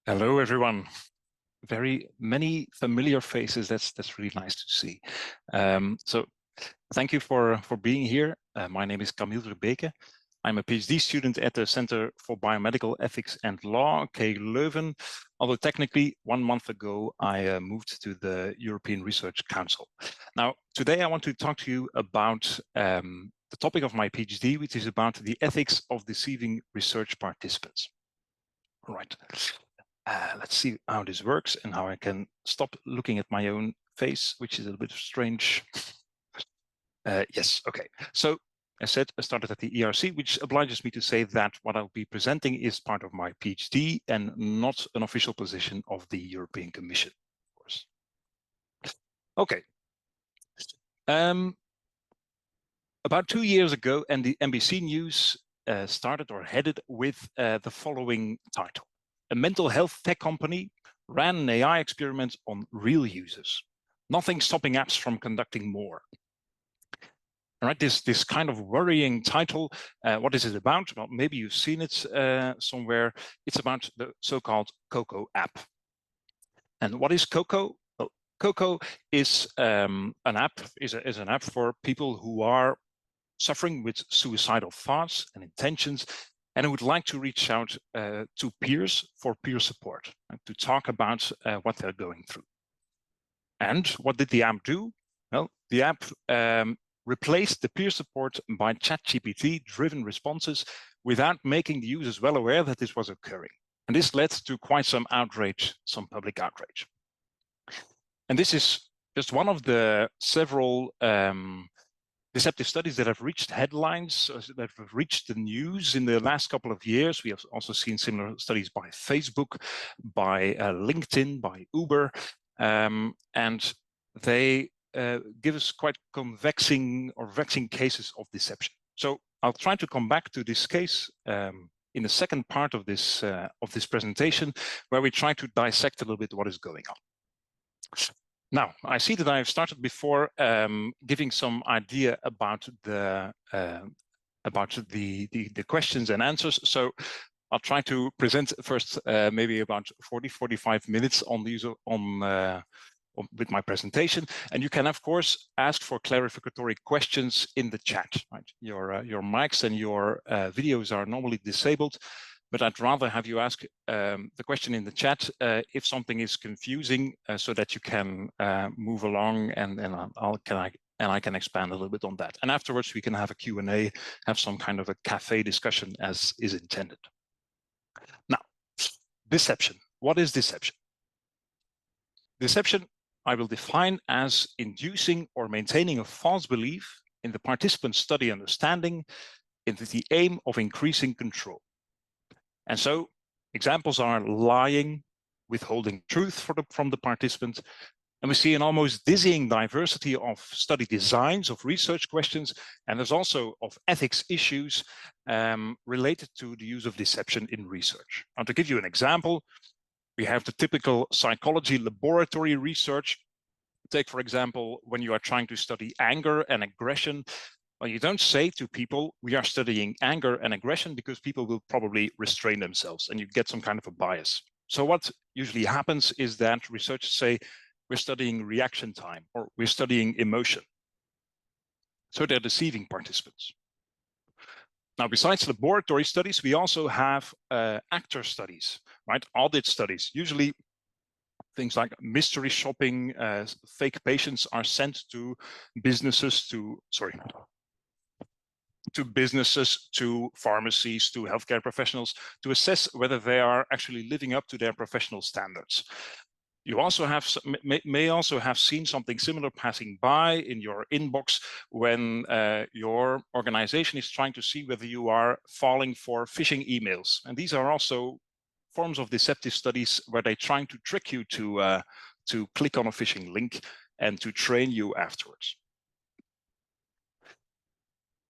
Hello, everyone. Very many familiar faces. That's really nice to see. So thank you for being here. My name is Kamiel Verbeke. I'm a PhD student at the Center for Biomedical Ethics and Law, KU Leuven. Although technically 1 month ago, I moved to the European Research Council. Now, today I want to talk to you about the topic of my PhD, which is about the ethics of deceiving research participants. All right. Let's see how this works and how I can stop looking at my own face, which is a little bit strange. Yes, okay. So as said, I started at the ERC, which obliges me to say that what I'll be presenting is part of my PhD and not an official position of the European Commission, of course. Okay. About 2 years ago, and the NBC News started or headed with the following title. A mental health tech company ran an AI experiment on real users. Nothing stopping apps from conducting more. All right, this kind of worrying title. What is it about? Well, maybe you've seen it somewhere. It's about the so-called Coco app. And what is Coco? Well, Coco is an app. Is an app for people who are suffering with suicidal thoughts and intentions, and I would like to reach out to peers for peer support, to talk about what they're going through. And what did the app do? Well, the app replaced the peer support by ChatGPT-driven responses without making the users well aware that this was occurring. And this led to quite some outrage, some public outrage. And this is just one of the several deceptive studies that have reached headlines, that have reached the news in the last couple of years. We have also seen similar studies by Facebook, by LinkedIn, by Uber, and they give us quite vexing cases of deception. So I'll try to come back to this case in the second part of this presentation, where we try to dissect a little bit what is going on. Now, I see that I've started before giving some idea about the questions and answers. So I'll try to present first maybe about 40-45 minutes on these with my presentation, and you can of course ask for clarificatory questions in the chat. Right? Your mics and your videos are normally disabled, but I'd rather have you ask the question in the chat if something is confusing, so that you can move along, and I can expand a little bit on that. And afterwards we can have a Q&A, have some kind of a cafe discussion as is intended. Now, deception. What is deception? Deception I will define as inducing or maintaining a false belief in the participant's study understanding in the aim of increasing control. And so examples are lying, withholding truth from the participant, and we see an almost dizzying diversity of study designs, of research questions, and there's also of ethics issues related to the use of deception in research. Now, to give you an example, we have the typical psychology laboratory research. Take, for example, when you are trying to study anger and aggression. Well, you don't say to people, we are studying anger and aggression, because people will probably restrain themselves and you get some kind of a bias. So what usually happens is that researchers say, we're studying reaction time, or we're studying emotion. So they're deceiving participants. Now, besides laboratory studies, we also have actor studies, right? Audit studies. Usually things like mystery shopping, fake patients are sent to businesses, to pharmacies, to healthcare professionals, to assess whether they are actually living up to their professional standards. You also may also have seen something similar passing by in your inbox when your organization is trying to see whether you are falling for phishing emails. And these are also forms of deceptive studies where they're trying to trick you to click on a phishing link and to train you afterwards.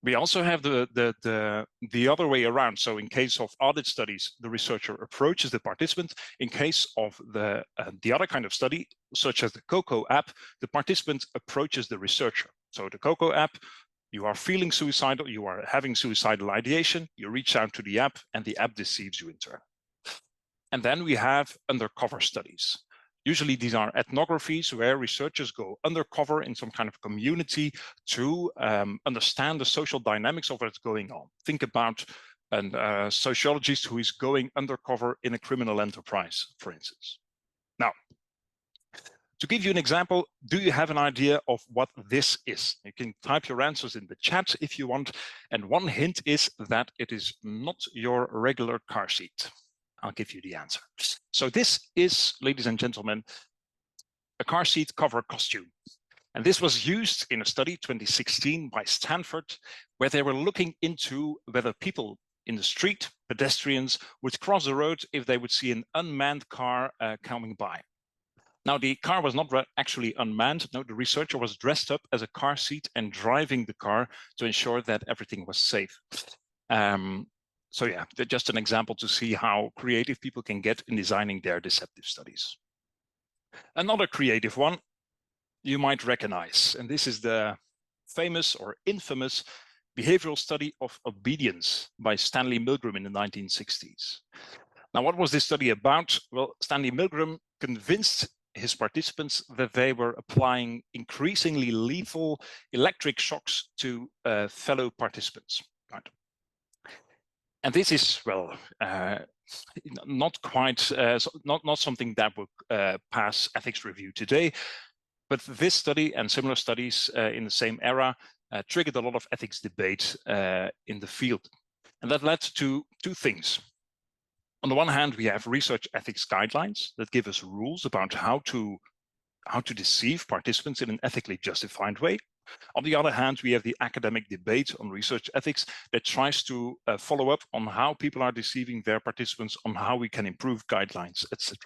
We also have the other way around. So in case of audit studies, the researcher approaches the participant. In case of the other kind of study, such as the Coco app, the participant approaches the researcher. So the Coco app, you are feeling suicidal, you are having suicidal ideation, you reach out to the app, and the app deceives you in turn. And then we have undercover studies. Usually these are ethnographies where researchers go undercover in some kind of community to understand the social dynamics of what's going on. Think about a sociologist who is going undercover in a criminal enterprise, for instance. Now, to give you an example, do you have an idea of what this is? You can type your answers in the chat if you want. And one hint is that it is not your regular car seat. I'll give you the answer. So this is, ladies and gentlemen, a car seat cover costume. And this was used in a study 2016 by Stanford, where they were looking into whether people in the street, pedestrians, would cross the road if they would see an unmanned car coming by. Now, the car was not actually unmanned. No, the researcher was dressed up as a car seat and driving the car to ensure that everything was safe. So yeah, just an example to see how creative people can get in designing their deceptive studies. Another creative one you might recognize, and this is the famous or infamous behavioral study of obedience by Stanley Milgram in the 1960s. Now, what was this study about? Well, Stanley Milgram convinced his participants that they were applying increasingly lethal electric shocks to fellow participants. Right? And this is, well, not quite, not something that would pass ethics review today, but this study and similar studies in the same era triggered a lot of ethics debate in the field. And that led to two things. On the one hand, we have research ethics guidelines that give us rules about how to deceive participants in an ethically justified way. On the other hand, we have the academic debate on research ethics that tries to follow up on how people are deceiving their participants, on how we can improve guidelines, etc.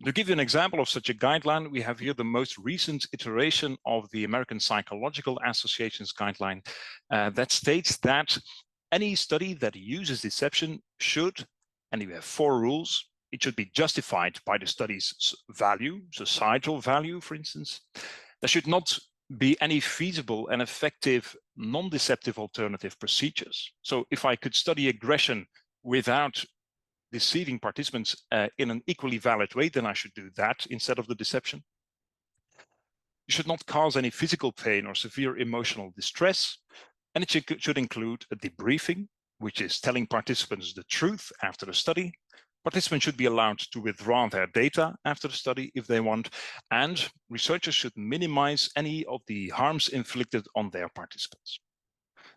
To give you an example of such a guideline, we have here the most recent iteration of the American Psychological Association's guideline that states that any study that uses deception should, and we have 4 rules. It should be justified by the study's value, societal value, for instance. There should not be any feasible and effective non-deceptive alternative procedures. So if I could study aggression without deceiving participants in an equally valid way, then I should do that instead of the deception. You should not cause any physical pain or severe emotional distress. And it should include a debriefing, which is telling participants the truth after the study. Participants should be allowed to withdraw their data after the study if they want, and researchers should minimize any of the harms inflicted on their participants.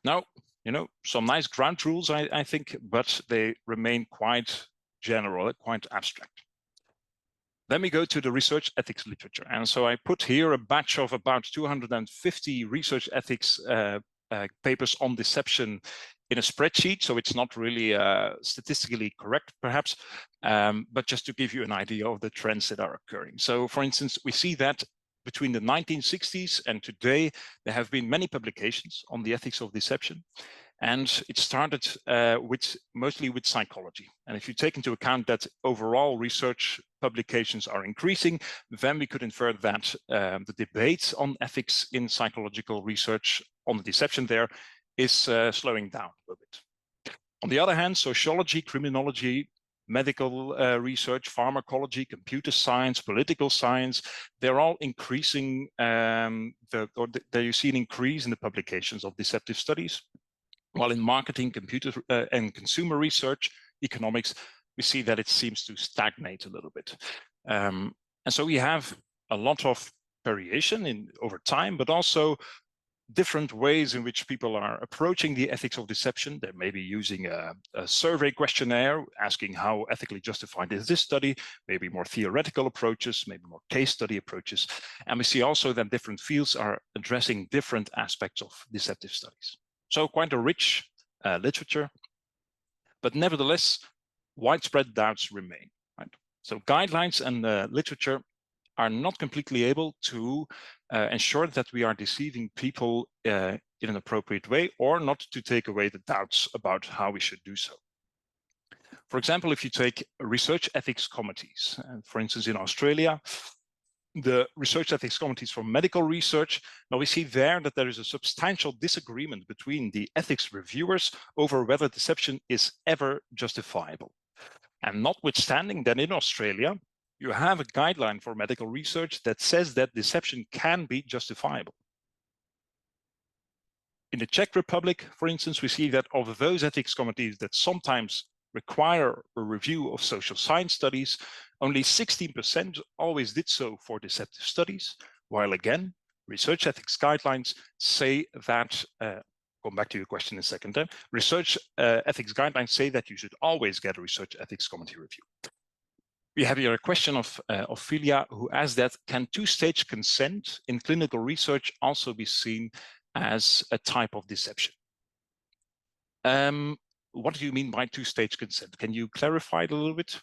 Now, you know, some nice ground rules, I think, but they remain quite general, quite abstract. Then we go to the research ethics literature. And so I put here a batch of about 250 research ethics papers on deception in a spreadsheet, so it's not really statistically correct, perhaps, but just to give you an idea of the trends that are occurring. So, for instance, we see that between the 1960s and today, there have been many publications on the ethics of deception, and it started mostly with psychology. And if you take into account that overall research publications are increasing, then we could infer that the debate on ethics in psychological research on the deception there is slowing down a little bit. On the other hand, sociology, criminology, medical research, pharmacology, computer science, political science, they're all increasing, you see an increase in the publications of deceptive studies. While in marketing, computer and consumer research, economics, we see that it seems to stagnate a little bit. And so we have a lot of variation over time, but also different ways in which people are approaching the ethics of deception. They may be using a survey questionnaire, asking how ethically justified is this study, maybe more theoretical approaches, maybe more case study approaches. And we see also that different fields are addressing different aspects of deceptive studies. So quite a rich literature, but nevertheless, widespread doubts remain. Right? So guidelines and literature are not completely able to ensure that we are deceiving people in an appropriate way, or not to take away the doubts about how we should do so. For example, if you take research ethics committees, for instance, in Australia, the research ethics committees for medical research, now we see there that there is a substantial disagreement between the ethics reviewers over whether deception is ever justifiable. And notwithstanding that in Australia, you have a guideline for medical research that says that deception can be justifiable. In the Czech Republic, for instance, we see that of those ethics committees that sometimes require a review of social science studies, only 16% always did so for deceptive studies, while again, research ethics guidelines say that, come back to your question in a second, research ethics guidelines say that you should always get a research ethics committee review. We have here a question of Ophelia, who asked that, can two-stage consent in clinical research also be seen as a type of deception? What do you mean by two-stage consent? Can you clarify it a little bit?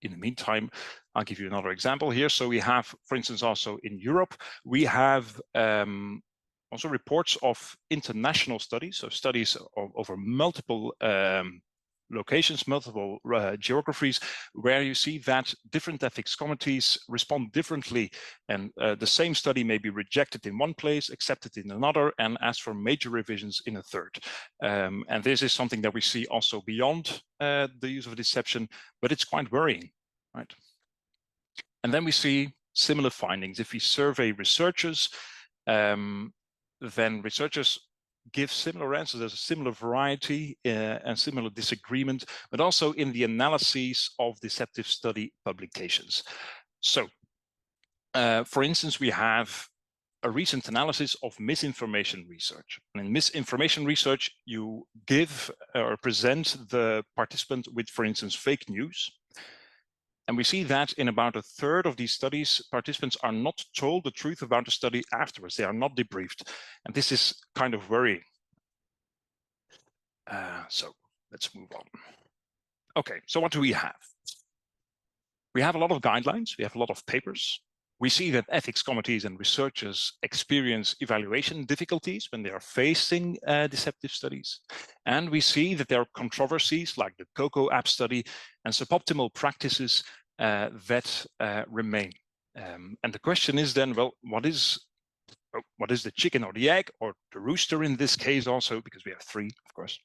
In the meantime, I'll give you another example here. So we have, for instance, also in Europe, we have also reports of international studies, so studies over multiple locations, multiple geographies, where you see that different ethics committees respond differently, and the same study may be rejected in one place, accepted in another, and asked for major revisions in a third. And this is something that we see also beyond the use of deception, but it's quite worrying, right? And then we see similar findings. If we survey researchers, then researchers give similar answers. There's a similar variety and similar disagreement, but also in the analyses of deceptive study publications. So, for instance, we have a recent analysis of misinformation research. And in misinformation research, you give or present the participant with, for instance, fake news. And we see that in about a third of these studies, participants are not told the truth about the study afterwards. They are not debriefed. And this is kind of worrying. So let's move on. Okay, so what do we have? We have a lot of guidelines. We have a lot of papers. We see that ethics committees and researchers experience evaluation difficulties when they are facing deceptive studies. And we see that there are controversies like the COCO app study and suboptimal practices that remain. And the question is then, well, what is the chicken or the egg, or the rooster in this case also, because we have three, of course.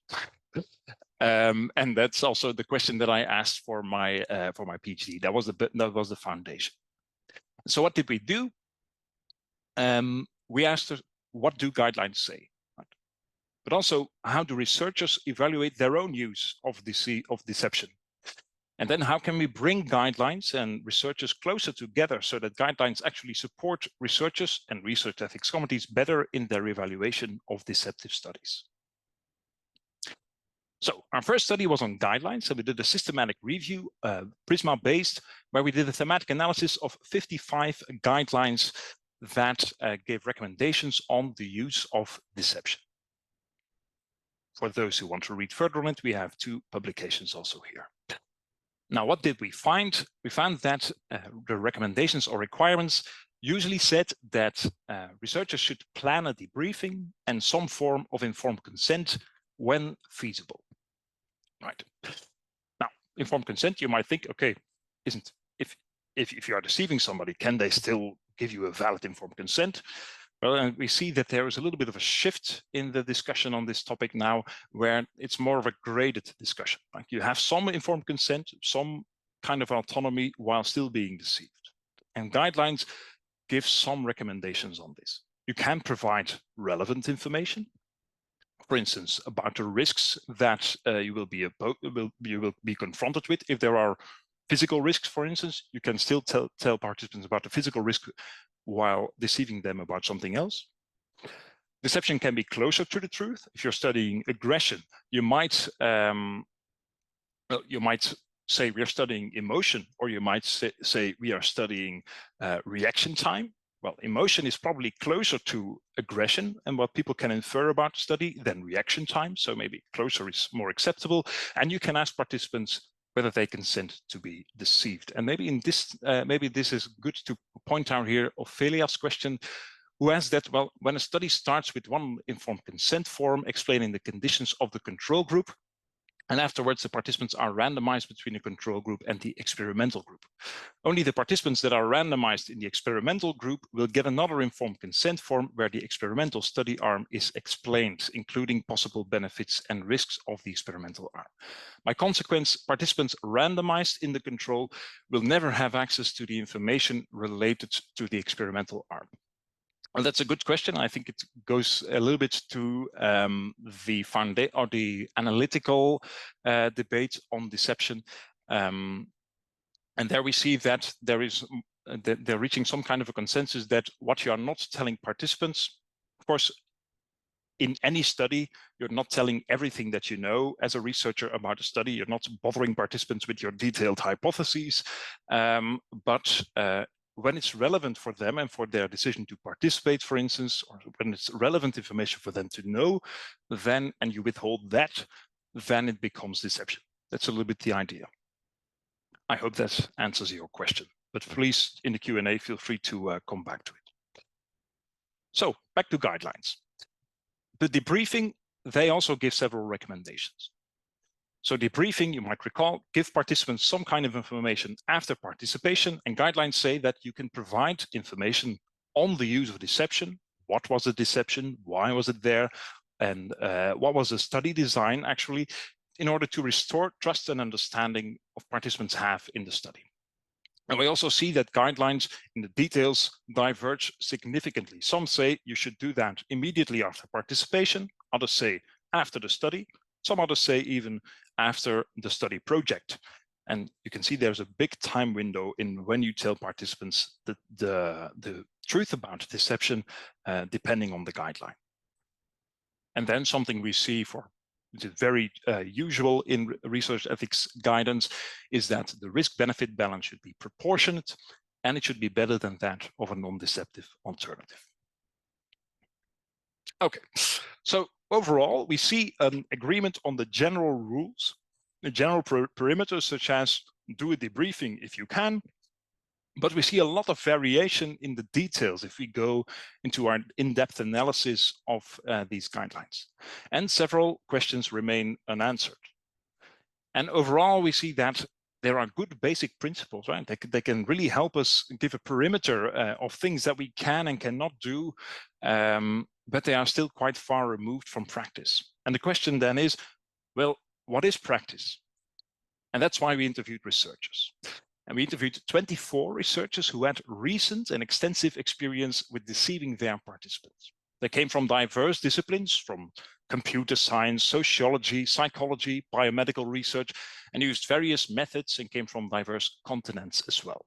And that's also the question that I asked for my PhD. That was the foundation. So what did we do? We asked, what do guidelines say? Right? But also, how do researchers evaluate their own use of deception? And then how can we bring guidelines and researchers closer together so that guidelines actually support researchers and research ethics committees better in their evaluation of deceptive studies? So our first study was on guidelines, and we did a systematic review, Prisma-based, where we did a thematic analysis of 55 guidelines that gave recommendations on the use of deception. For those who want to read further on it, we have 2 publications also here. Now, what did we find? We found that the recommendations or requirements usually said that researchers should plan a debriefing and some form of informed consent when feasible. Right. Now, informed consent, you might think, okay, if you are deceiving somebody, can they still give you a valid informed consent? Well, and we see that there is a little bit of a shift in the discussion on this topic now, where it's more of a graded discussion. Like you have some informed consent, some kind of autonomy while still being deceived. And guidelines give some recommendations on this. You can provide relevant information, for instance, about the risks that you will be confronted with. If there are physical risks, for instance, you can still tell participants about the physical risk while deceiving them about something else. Deception can be closer to the truth. If you're studying aggression, you might say we are studying emotion, or you might say we are studying reaction time. Well, emotion is probably closer to aggression and what people can infer about the study than reaction time. So maybe closer is more acceptable. And you can ask participants whether they consent to be deceived. And maybe in this, maybe this is good to point out here Ophelia's question, who asked that, well, when a study starts with one informed consent form explaining the conditions of the control group, And afterwards, the participants are randomized between the control group and the experimental group. Only the participants that are randomized in the experimental group will get another informed consent form where the experimental study arm is explained, including possible benefits and risks of the experimental arm. By consequence, participants randomized in the control will never have access to the information related to the experimental arm. Well, that's a good question. I think it goes a little bit to the analytical debate on deception, and there we see that they're reaching some kind of a consensus that what you are not telling participants, of course, in any study, you're not telling everything that you know as a researcher about a study. You're not bothering participants with your detailed hypotheses, but when it's relevant for them and for their decision to participate, for instance, or when it's relevant information for them to know, then, and you withhold that, then it becomes deception. That's a little bit the idea. I hope that answers your question, but please, in the Q&A, feel free to come back to it. So, back to guidelines. The debriefing, they also give several recommendations. So debriefing, you might recall, give participants some kind of information after participation, and guidelines say that you can provide information on the use of deception. What was the deception? Why was it there? And what was the study design, actually, in order to restore trust and understanding of participants have in the study. And we also see that guidelines in the details diverge significantly. Some say you should do that immediately after participation. Others say after the study. Some others say even after the study project. And you can see there's a big time window in when you tell participants the truth about deception, depending on the guideline. And then something we see which is very usual in research ethics guidance, is that the risk-benefit balance should be proportionate, and it should be better than that of a non-deceptive alternative. Okay, so overall, we see an agreement on the general rules, the general perimeters, such as do a debriefing if you can, but we see a lot of variation in the details if we go into our in-depth analysis of these guidelines. And several questions remain unanswered. And overall, we see that there are good basic principles, right? They can really help us give a perimeter of things that we can and cannot do, but they are still quite far removed from practice. And the question then is, well, what is practice? And that's why we interviewed researchers. And we interviewed 24 researchers who had recent and extensive experience with deceiving their participants. They came from diverse disciplines, from computer science, sociology, psychology, biomedical research, and used various methods and came from diverse continents as well.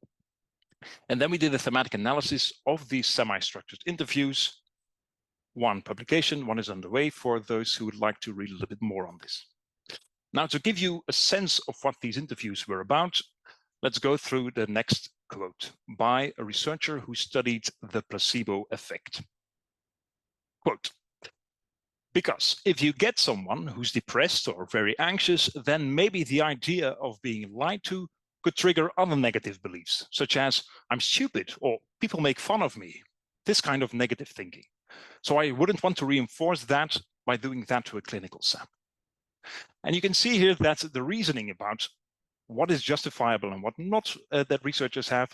And then we did a thematic analysis of these semi-structured interviews. One publication, one is underway for those who would like to read a little bit more on this. Now, to give you a sense of what these interviews were about, let's go through the next quote by a researcher who studied the placebo effect. Quote, because if you get someone who's depressed or very anxious, then maybe the idea of being lied to could trigger other negative beliefs, such as I'm stupid or people make fun of me, this kind of negative thinking. So I wouldn't want to reinforce that by doing that to a clinical sample. And you can see here that the reasoning about what is justifiable and what not that researchers have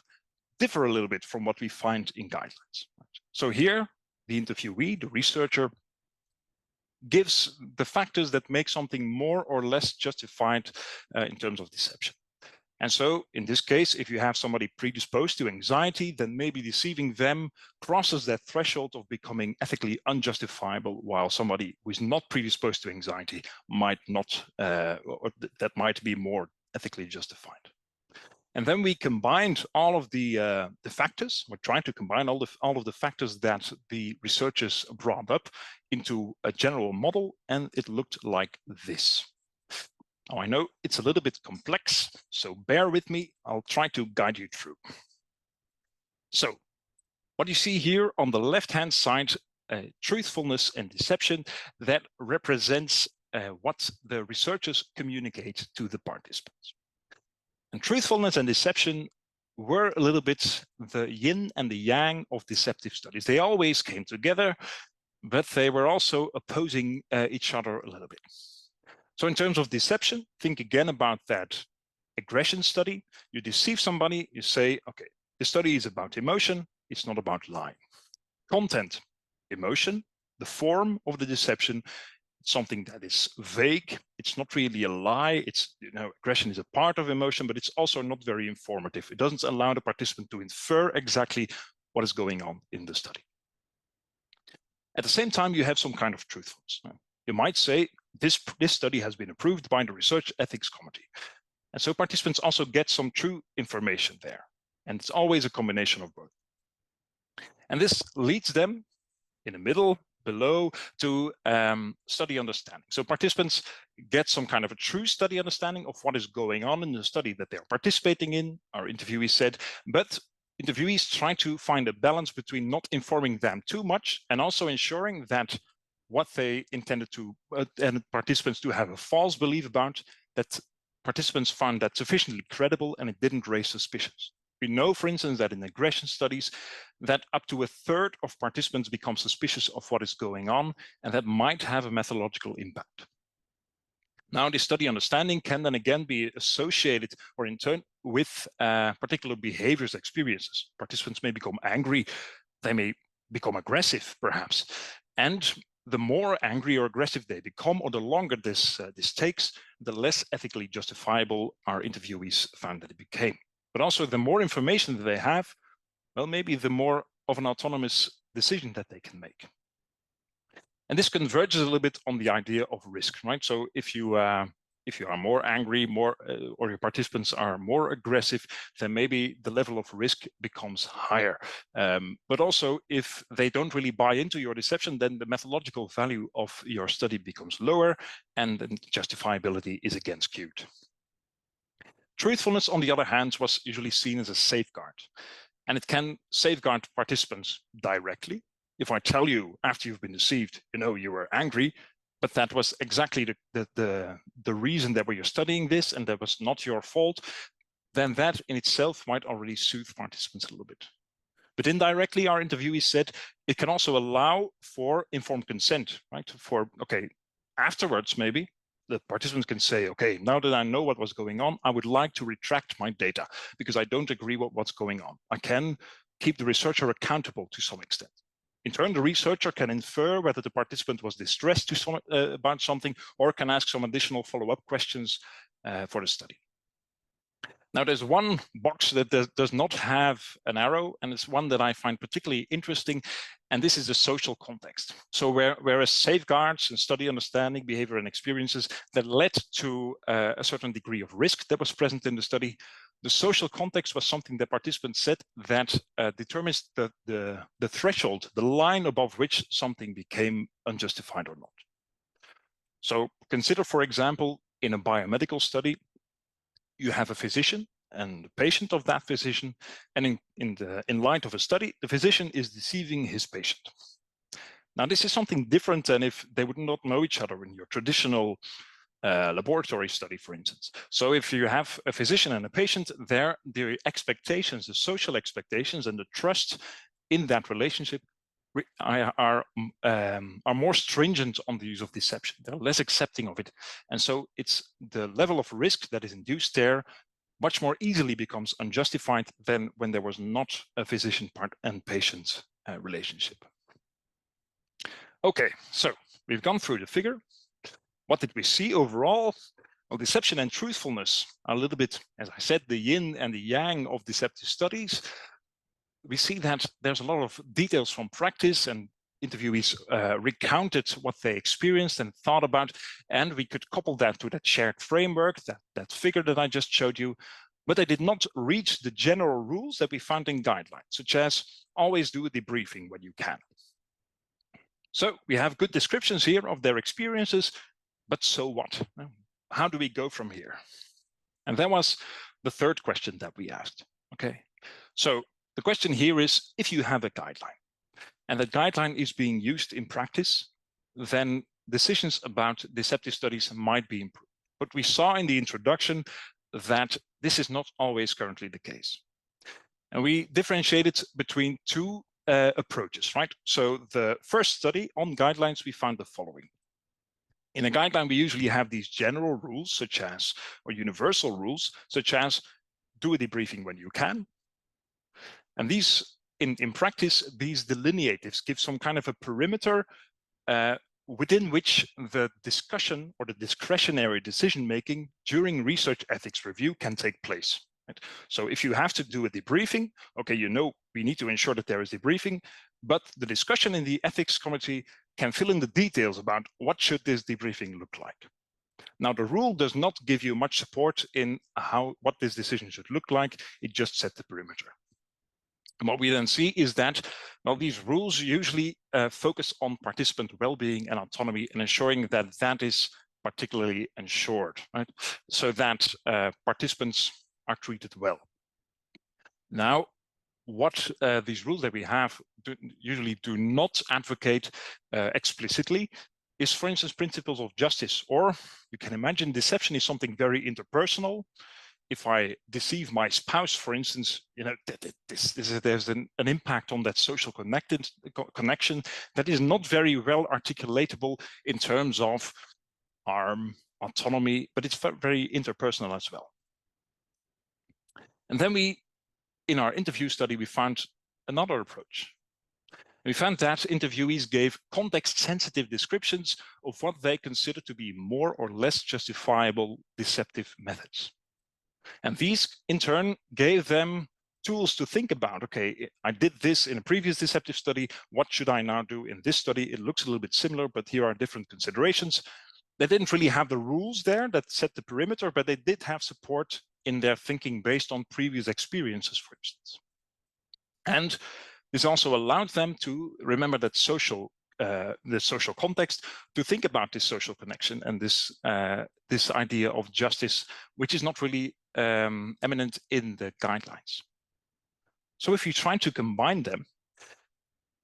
differ a little bit from what we find in guidelines. So here, the interviewee, the researcher, gives the factors that make something more or less justified in terms of deception. And so in this case, if you have somebody predisposed to anxiety, then maybe deceiving them crosses that threshold of becoming ethically unjustifiable, while somebody who is not predisposed to anxiety might not, or that might be more ethically justified. And then we combined all of the factors. We're trying to combine all of the factors that the researchers brought up into a general model, and it looked like this. Now, I know it's a little bit complex, so bear with me. I'll try to guide you through. So what you see here on the left-hand side, truthfulness and deception, that represents what the researchers communicate to the participants. And truthfulness and deception were a little bit the yin and the yang of deceptive studies. They always came together, but they were also opposing each other a little bit. So in terms of deception, think again about that aggression study. You deceive somebody, you say, okay, the study is about emotion, it's not about lying. Content, emotion, the form of the deception, something that is vague. It's not really a lie. It's, aggression is a part of emotion, but it's also not very informative. It doesn't allow the participant to infer exactly what is going on in the study. At the same time, you have some kind of truthfulness. You might say, this study has been approved by the Research Ethics Committee. And so participants also get some true information there. And it's always a combination of both. And this leads them in the middle, below, to study understanding. So participants get some kind of a true study understanding of what is going on in the study that they're participating in, our interviewees said, but interviewees try to find a balance between not informing them too much and also ensuring that what they intended to, and participants do have a false belief about, that participants found that sufficiently credible and it didn't raise suspicions. We know, for instance, that in aggression studies, that up to 1/3 of participants become suspicious of what is going on, and that might have a methodological impact. Now, this study understanding can then again be associated or in turn with particular behaviors, experiences. Participants may become angry, they may become aggressive, perhaps. And the more angry or aggressive they become, or the longer this takes, the less ethically justifiable our interviewees found that it became. But also the more information that they have, well, maybe the more of an autonomous decision that they can make. And this converges a little bit on the idea of risk, right? So if you are more angry, or your participants are more aggressive, then maybe the level of risk becomes higher. But also, if they don't really buy into your deception, then the methodological value of your study becomes lower, and then justifiability is again skewed. Truthfulness, on the other hand, was usually seen as a safeguard, and it can safeguard participants directly. If I tell you after you've been deceived, you were angry, but that was exactly the reason that we are studying this, and that was not your fault, then that in itself might already soothe participants a little bit. But indirectly, our interviewees said it can also allow for informed consent, right? Afterwards, maybe, the participants can say, okay, now that I know what was going on, I would like to retract my data because I don't agree with what's going on. I can keep the researcher accountable to some extent. In turn, the researcher can infer whether the participant was distressed about something, or can ask some additional follow-up questions for the study. Now, there's one box that does not have an arrow, and it's one that I find particularly interesting, and this is the social context. So whereas safeguards and study understanding, behavior, and experiences that led to a certain degree of risk that was present in the study, the social context was something that participants said that determines the threshold, the line above which something became unjustified or not. So consider, for example, in a biomedical study, you have a physician and the patient of that physician, and in light of a study, the physician is deceiving his patient. Now, this is something different than if they would not know each other in your traditional laboratory study, for instance. So if you have a physician and a patient, the expectations, the social expectations and the trust in that relationship are more stringent on the use of deception. They're less accepting of it. And so it's the level of risk that is induced there much more easily becomes unjustified than when there was not a physician part and patient relationship. Okay, so we've gone through the figure. What did we see overall? Well, deception and truthfulness are a little bit, as I said, the yin and the yang of deceptive studies. We see that there's a lot of details from practice, and interviewees recounted what they experienced and thought about, and we could couple that to that shared framework, that figure that I just showed you, but they did not reach the general rules that we found in guidelines, such as always do a debriefing when you can. So we have good descriptions here of their experiences, but so what? How do we go from here? And that was the third question that we asked. Okay, so the question here is, if you have a guideline and that guideline is being used in practice, then decisions about deceptive studies might be improved. But we saw in the introduction that this is not always currently the case. And we differentiated between two approaches, right? So the first study on guidelines, we found the following. In a guideline, we usually have these general rules, or universal rules, such as do a debriefing when you can. And these, in practice, these delineatives give some kind of a perimeter within which the discussion or the discretionary decision-making during research ethics review can take place. Right? So if you have to do a debriefing, okay, we need to ensure that there is debriefing, but the discussion in the ethics committee can fill in the details about what should this debriefing look like. Now, the rule does not give you much support in what this decision should look like. It just sets the perimeter. And what we then see is that, well, these rules usually focus on participant well-being and autonomy and ensuring that that is particularly ensured, right? So that participants are treated well. Now, what these rules that we have usually do not advocate explicitly is, for instance, principles of justice, or you can imagine deception is something very interpersonal. If I deceive my spouse, for instance, there's an impact on that social connection that is not very well articulatable in terms of harm, autonomy, but it's very interpersonal as well. And then in our interview study, we found another approach. We found that interviewees gave context-sensitive descriptions of what they consider to be more or less justifiable deceptive methods. And these, in turn, gave them tools to think about, okay, I did this in a previous deceptive study, what should I now do in this study? It looks a little bit similar, but here are different considerations. They didn't really have the rules there that set the perimeter, but they did have support in their thinking based on previous experiences, for instance. And this also allowed them to remember that the social context, to think about this social connection and this idea of justice, which is not really eminent in the guidelines. So if you try to combine them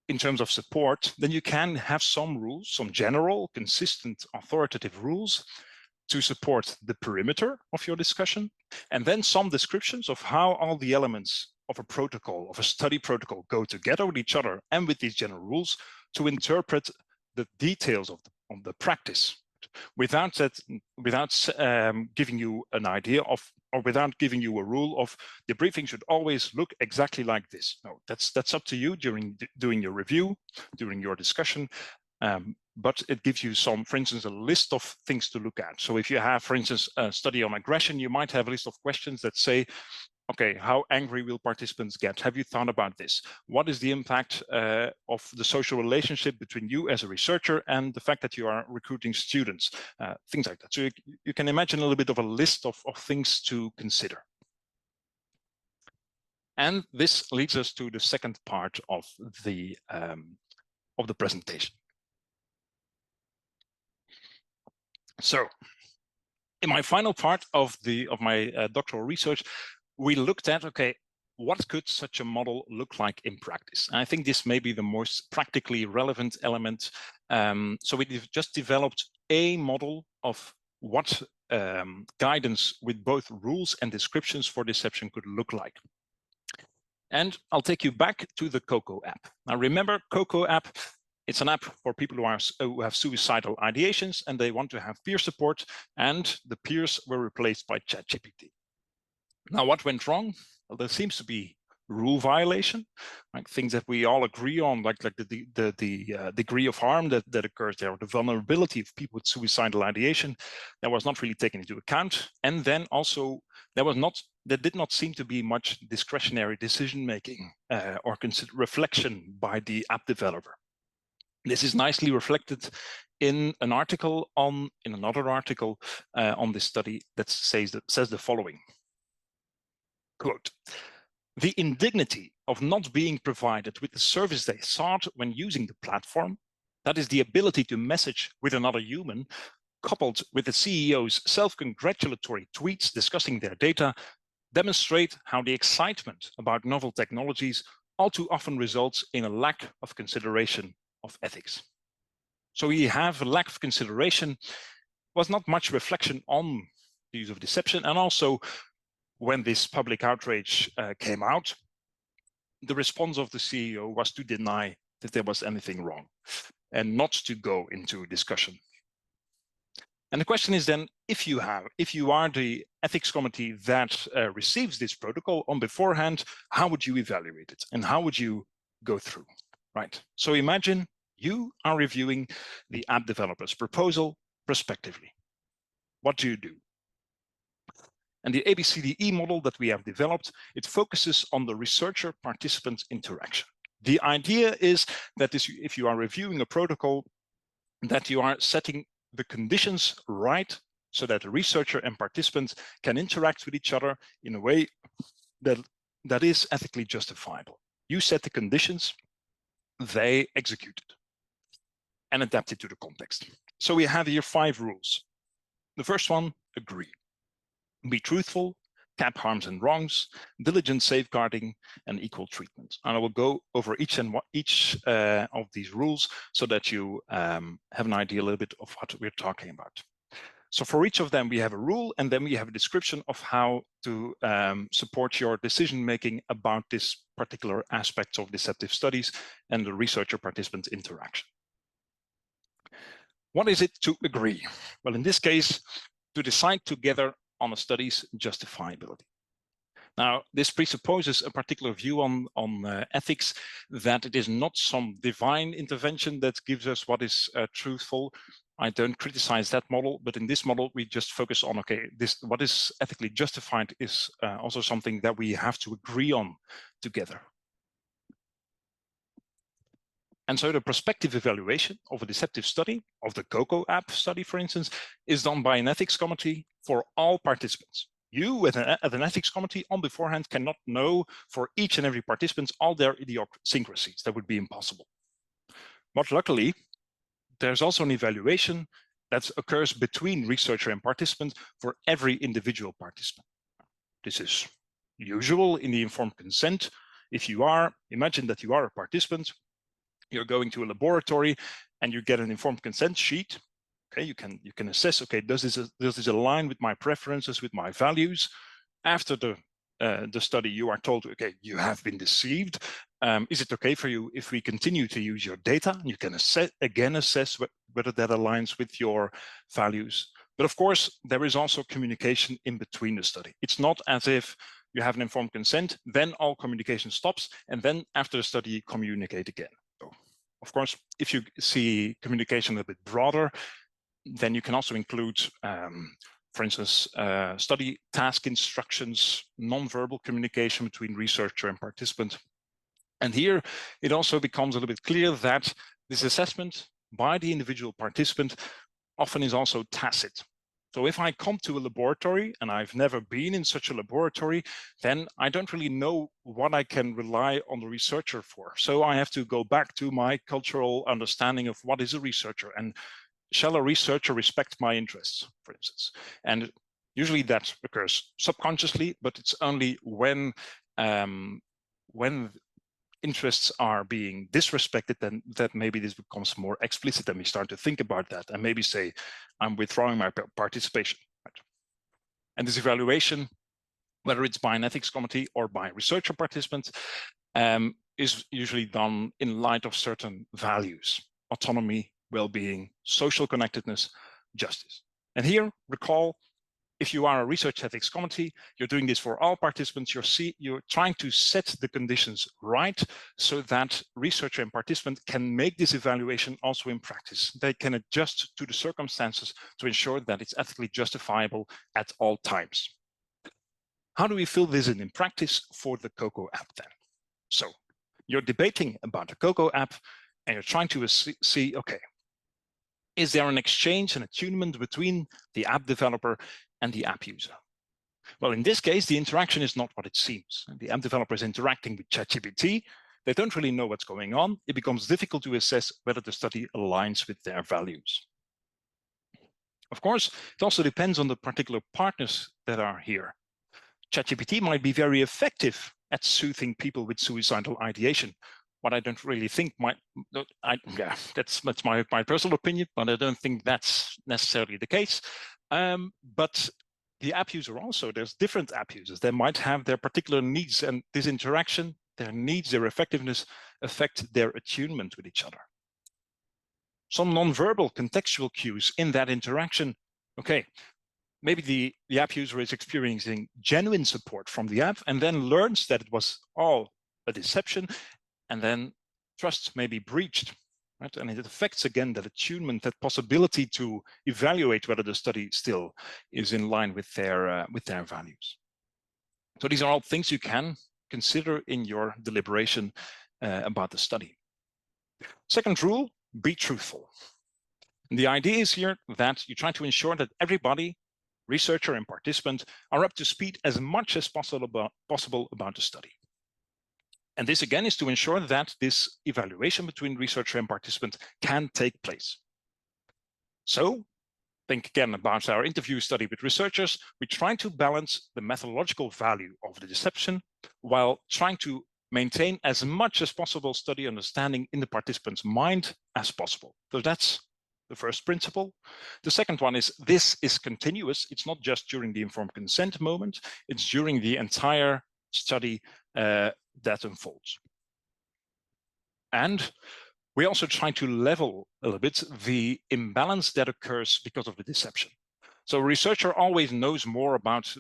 in terms of support, then you can have some rules, some general, consistent, authoritative rules to support the perimeter of your discussion, and then some descriptions of how all the elements of a protocol, of a study protocol, go together with each other and with these general rules to interpret the details of the practice, without giving you an idea of, or without giving you a rule of the briefing should always look exactly like this. No, that's up to you during doing your review, during your discussion. But it gives you some, for instance, a list of things to look at. So if you have, for instance, a study on aggression, you might have a list of questions that say, okay, how angry will participants get? Have you thought about this? What is the impact of the social relationship between you as a researcher and the fact that you are recruiting students? Things like that. So you can imagine a little bit of a list of things to consider. And this leads us to the second part of the presentation. So in my final part of my doctoral research, we looked at, okay, what could such a model look like in practice? And I think this may be the most practically relevant element. So we've just developed a model of what guidance with both rules and descriptions for deception could look like. And I'll take you back to the COCO app. Now remember, COCO app, it's an app for people who have suicidal ideations and they want to have peer support, and the peers were replaced by ChatGPT. Now, what went wrong? Well, there seems to be rule violation, like things that we all agree on, like the degree of harm that occurs there, or the vulnerability of people with suicidal ideation, that was not really taken into account. And then also there did not seem to be much discretionary decision making or reflection by the app developer. This is nicely reflected in another article on this study that says the following. Quote, the indignity of not being provided with the service they sought when using the platform, that is the ability to message with another human, coupled with the CEO's self-congratulatory tweets discussing their data, demonstrate how the excitement about novel technologies all too often results in a lack of consideration of ethics. So we have a lack of consideration, was not much reflection on the use of deception, and also when this public outrage came out, the response of the CEO was to deny that there was anything wrong and not to go into discussion. And the question is then, if you are the ethics committee that receives this protocol on beforehand, how would you evaluate it and how would you go through, right? So imagine you are reviewing the app developer's proposal prospectively. What do you do? And the ABCDE model that we have developed, it focuses on the researcher-participant interaction. The idea is that if you are reviewing a protocol, that you are setting the conditions right so that the researcher and participants can interact with each other in a way that is ethically justifiable. You set the conditions, they execute it and adapt it to the context. So we have here 5 rules. The first one, agree. Be truthful, cap harms and wrongs, diligent safeguarding, and equal treatment. And I will go over each of these rules so that you have an idea a little bit of what we're talking about. So for each of them, we have a rule, and then we have a description of how to support your decision-making about this particular aspects of deceptive studies and the researcher-participant interaction. What is it to agree? Well, in this case, to decide together on a study's justifiability. Now, this presupposes a particular view on ethics, that it is not some divine intervention that gives us what is truthful. I don't criticize that model, but in this model, we just focus on, okay, what is ethically justified is also something that we have to agree on together. And so the prospective evaluation of a deceptive study, of the COCO app study, for instance, is done by an ethics committee for all participants. You, as an ethics committee, on beforehand cannot know for each and every participant all their idiosyncrasies. That would be impossible. But luckily, there's also an evaluation that occurs between researcher and participant for every individual participant. This is usual in the informed consent. If you imagine that you are a participant, you're going to a laboratory and you get an informed consent sheet. Okay, you can assess, okay, does this align with my preferences, with my values? After the study, you are told, okay, you have been deceived. Is it okay for you if we continue to use your data? You can assess whether that aligns with your values. But of course, there is also communication in between the study. It's not as if you have an informed consent, then all communication stops, and then after the study, you communicate again. So, of course, if you see communication a bit broader, then you can also include, for instance, study task instructions, non-verbal communication between researcher and participant. And here, it also becomes a little bit clear that this assessment by the individual participant often is also tacit. So if I come to a laboratory and I've never been in such a laboratory, then I don't really know what I can rely on the researcher for. So I have to go back to my cultural understanding of what is a researcher and shall a researcher respect my interests, for instance? And usually that occurs subconsciously, but it's only when interests are being disrespected, then that maybe this becomes more explicit and we start to think about that and maybe say, I'm withdrawing my participation. Right? And this evaluation, whether it's by an ethics committee or by researcher participants, is usually done in light of certain values: autonomy, well-being, social connectedness, justice. And here, recall, if you are a research ethics committee, you're doing this for all participants. You're trying to set the conditions right so that researcher and participant can make this evaluation also in practice. They can adjust to the circumstances to ensure that it's ethically justifiable at all times. How do we fill this in practice for the COCO app then? So you're debating about the COCO app and you're trying to see, okay, is there an exchange and attunement between the app developer and the app user? Well, in this case, the interaction is not what it seems. The app developer is interacting with ChatGPT. They don't really know what's going on. It becomes difficult to assess whether the study aligns with their values. Of course, it also depends on the particular partners that are here. ChatGPT might be very effective at soothing people with suicidal ideation. What I don't really think that's my personal opinion, but I don't think that's necessarily the case. But the app user also, there's different app users. They might have their particular needs, and this interaction, their needs, their effectiveness, affect their attunement with each other. Some non-verbal contextual cues in that interaction okay, maybe the app user is experiencing genuine support from the app and then learns that it was all a deception, and then trust may be breached, right? And it affects again that attunement, that possibility to evaluate whether the study still is in line with their values. So these are all things you can consider in your deliberation about the study. Second rule, be truthful. And the idea is here that you try to ensure that everybody, researcher and participant, are up to speed as much as possible about the study. And this again is to ensure that this evaluation between researcher and participant can take place. So think again about our interview study with researchers. We try to balance the methodological value of the deception while trying to maintain as much as possible study understanding in the participant's mind as possible. So that's the first principle. The second one is this is continuous. It's not just during the informed consent moment, it's during the entire study that unfolds. And we also try to level a little bit the imbalance that occurs because of the deception. So a researcher always knows more about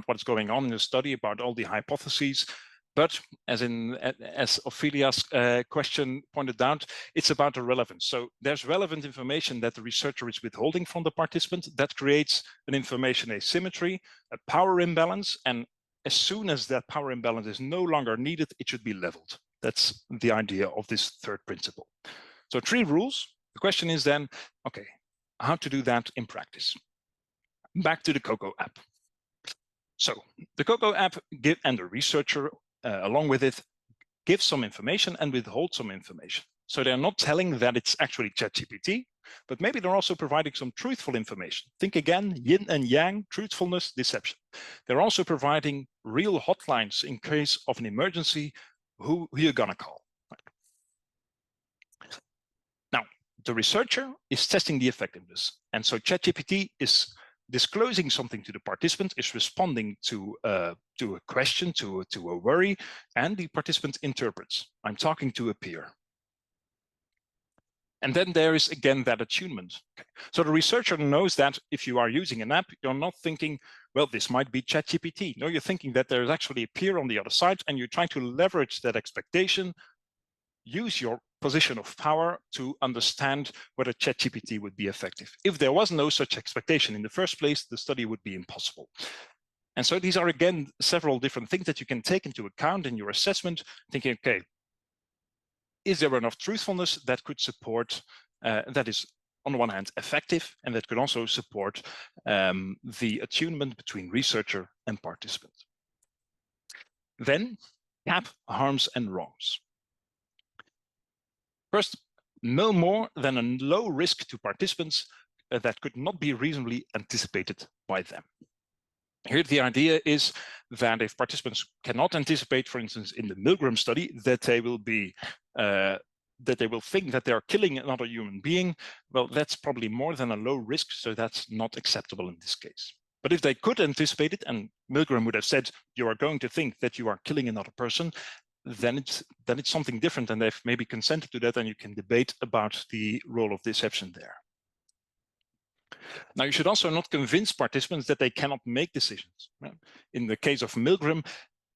what's going on in the study, about all the hypotheses. But as Ophelia's question pointed out, it's about the relevance. So there's relevant information that the researcher is withholding from the participant that creates an information asymmetry, a power imbalance, and as soon as that power imbalance is no longer needed, it should be leveled. That's the idea of this third principle. So 3 rules. The question is then, okay, how to do that in practice? Back to the COCO app. So the COCO app and the researcher along with it gives some information and withholds some information. So they're not telling that it's actually ChatGPT, but maybe they're also providing some truthful information. Think again, yin and yang, truthfulness, deception. They're also providing real hotlines in case of an emergency, who you're gonna call. Now, the researcher is testing the effectiveness. And so ChatGPT is disclosing something to the participant, is responding to a question, to a worry, and the participant interprets. I'm talking to a peer. And then there is again that attunement. Okay. So the researcher knows that if you are using an app, you're not thinking, well, this might be ChatGPT. No, you're thinking that there's actually a peer on the other side, and you're trying to leverage that expectation, use your position of power to understand whether ChatGPT would be effective. If there was no such expectation in the first place, the study would be impossible. And so these are, again, several different things that you can take into account in your assessment, thinking, okay, is there enough truthfulness that could support, that is on the one hand effective, and that could also support the attunement between researcher and participant. Then cap harms and wrongs. First, no more than a low risk to participants that could not be reasonably anticipated by them. Here, the idea is that if participants cannot anticipate, for instance, in the Milgram study, that they will be that they will think that they are killing another human being, well, that's probably more than a low risk, so that's not acceptable in this case. But if they could anticipate it, and Milgram would have said, you are going to think that you are killing another person, then it's something different, and they've maybe consented to that, and you can debate about the role of deception there. Now, you should also not convince participants that they cannot make decisions. In the case of Milgram,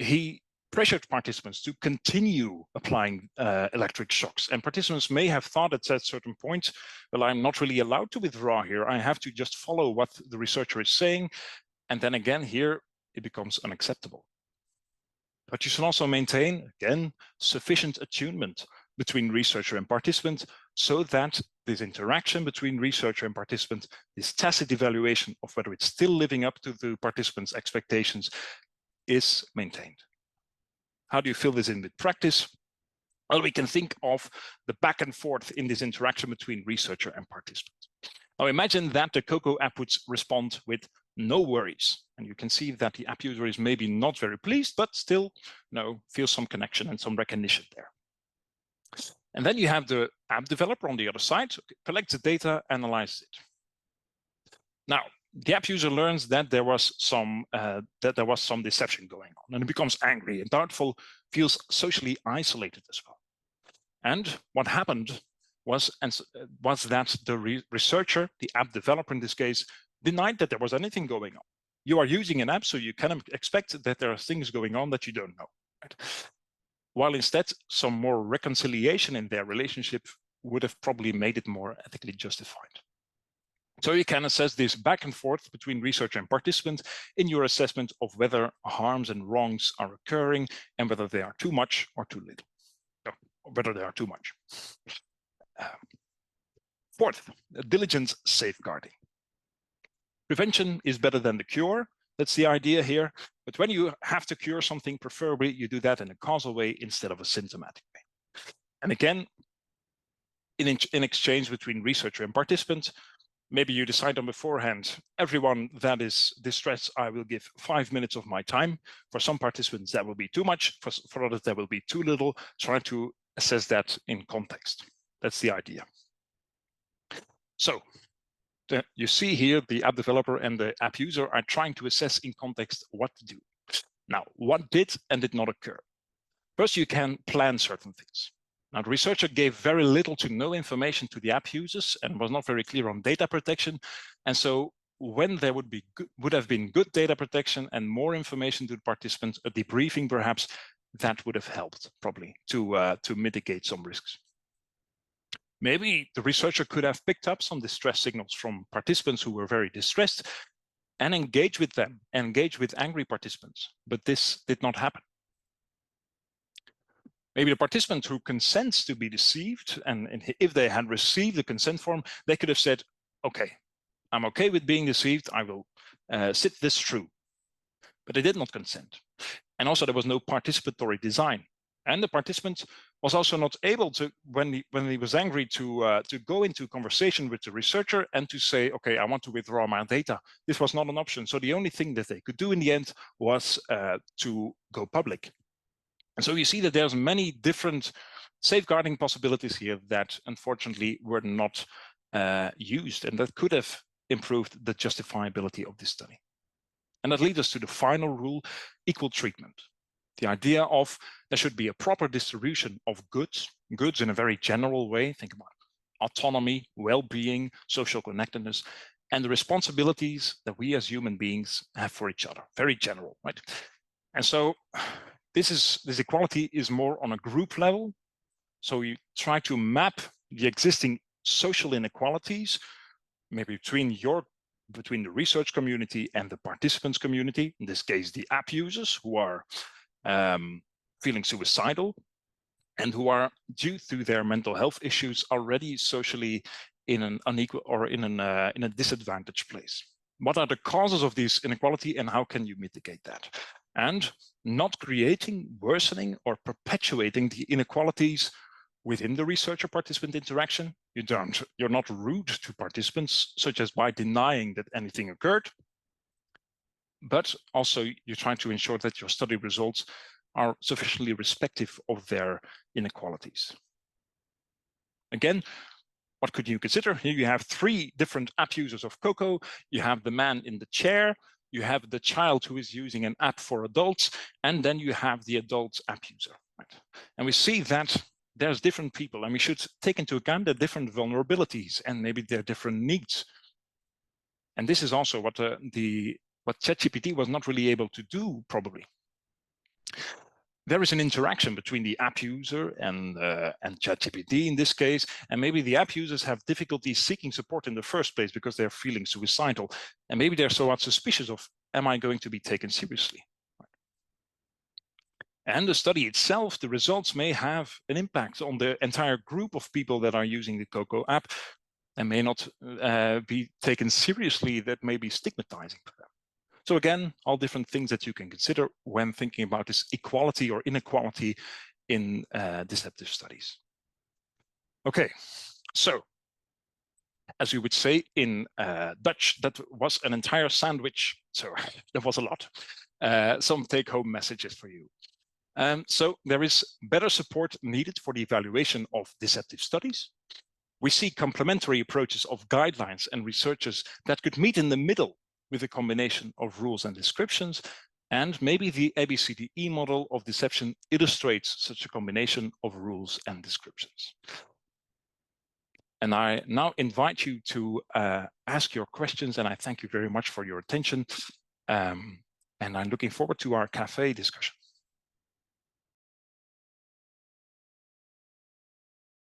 he pressured participants to continue applying electric shocks. And participants may have thought at a certain point, well, I'm not really allowed to withdraw here. I have to just follow what the researcher is saying. And then again, here, it becomes unacceptable. But you should also maintain, again, sufficient attunement between researcher and participant so that this interaction between researcher and participant, this tacit evaluation of whether it's still living up to the participant's expectations, is maintained. How do you fill this in with practice? Well, we can think of the back and forth in this interaction between researcher and participant. Now imagine that the COCO app would respond with no worries. And you can see that the app user is maybe not very pleased, but still feels some connection and some recognition there. And then you have the app developer on the other side, collects the data, analyzes it. Now, the app user learns that there was some deception going on, and it becomes angry and doubtful, feels socially isolated as well. And what happened was that the researcher, the app developer in this case, denied that there was anything going on. You are using an app, so you can expect that there are things going on that you don't know. Right? While instead, some more reconciliation in their relationship would have probably made it more ethically justified. So you can assess this back and forth between researcher and participant in your assessment of whether harms and wrongs are occurring and whether they are too much or too little, or whether they are too much. Fourth, diligence safeguarding. Prevention is better than the cure. That's the idea here. But when you have to cure something, preferably you do that in a causal way instead of a symptomatic way. And again, in exchange between researcher and participant, maybe you decide on beforehand, everyone that is distressed, I will give 5 minutes of my time. For some participants, that will be too much. For others, that will be too little. Try to assess that in context. That's the idea. So you see here, the app developer and the app user are trying to assess in context what to do. Now, what did and did not occur? First, you can plan certain things. Now, the researcher gave very little to no information to the app users and was not very clear on data protection. And so when there would have been good data protection and more information to the participants, a debriefing perhaps, that would have helped probably to mitigate some risks. Maybe the researcher could have picked up some distress signals from participants who were very distressed and engage with them, engage with angry participants, but this did not happen. Maybe the participant who consents to be deceived, and if they had received the consent form, they could have said, okay, I'm okay with being deceived, I will sit this through. But they did not consent. And also there was no participatory design. And the participant was also not able to, when he was angry, to go into conversation with the researcher and to say, okay, I want to withdraw my data. This was not an option. So the only thing that they could do in the end was to go public. And so you see that there's many different safeguarding possibilities here that unfortunately were not used, and that could have improved the justifiability of this study. And that leads us to the final rule, equal treatment. The idea of there should be a proper distribution of goods in a very general way. Think about autonomy, well-being, social connectedness, and the responsibilities that we as human beings have for each other. Very general, right? And so this equality is more on a group level. So you try to map the existing social inequalities, maybe between the research community and the participants community, in this case, the app users who are feeling suicidal and who are, due to their mental health issues, already socially in an unequal or in a disadvantaged place. What are the causes of this inequality and how can you mitigate that? And not creating, worsening, or perpetuating the inequalities within the researcher-participant interaction. You're not rude to participants, such as by denying that anything occurred, but also you're trying to ensure that your study results are sufficiently respective of their inequalities. Again, what could you consider? Here you have 3 different app users of Coco. You have the man in the chair, you have the child who is using an app for adults, and then you have the adult app user. Right? And we see that there's different people, and we should take into account their different vulnerabilities and maybe their different needs. And this is also what ChatGPT was not really able to do, probably. There is an interaction between the app user and ChatGPT in this case, and maybe the app users have difficulty seeking support in the first place because they're feeling suicidal, and maybe they're somewhat suspicious of, am I going to be taken seriously? And the study itself, the results may have an impact on the entire group of people that are using the Coco app and may not be taken seriously. That may be stigmatizing for them. So again, all different things that you can consider when thinking about this equality or inequality in deceptive studies. Okay, so as we would say in Dutch, that was an entire sandwich. So that was a lot. Some take-home messages for you. So there is better support needed for the evaluation of deceptive studies. We see complementary approaches of guidelines and researchers that could meet in the middle with a combination of rules and descriptions, and maybe the ABCDE model of deception illustrates such a combination of rules and descriptions. And I now invite you to ask your questions, and I thank you very much for your attention. And I'm looking forward to our cafe discussion.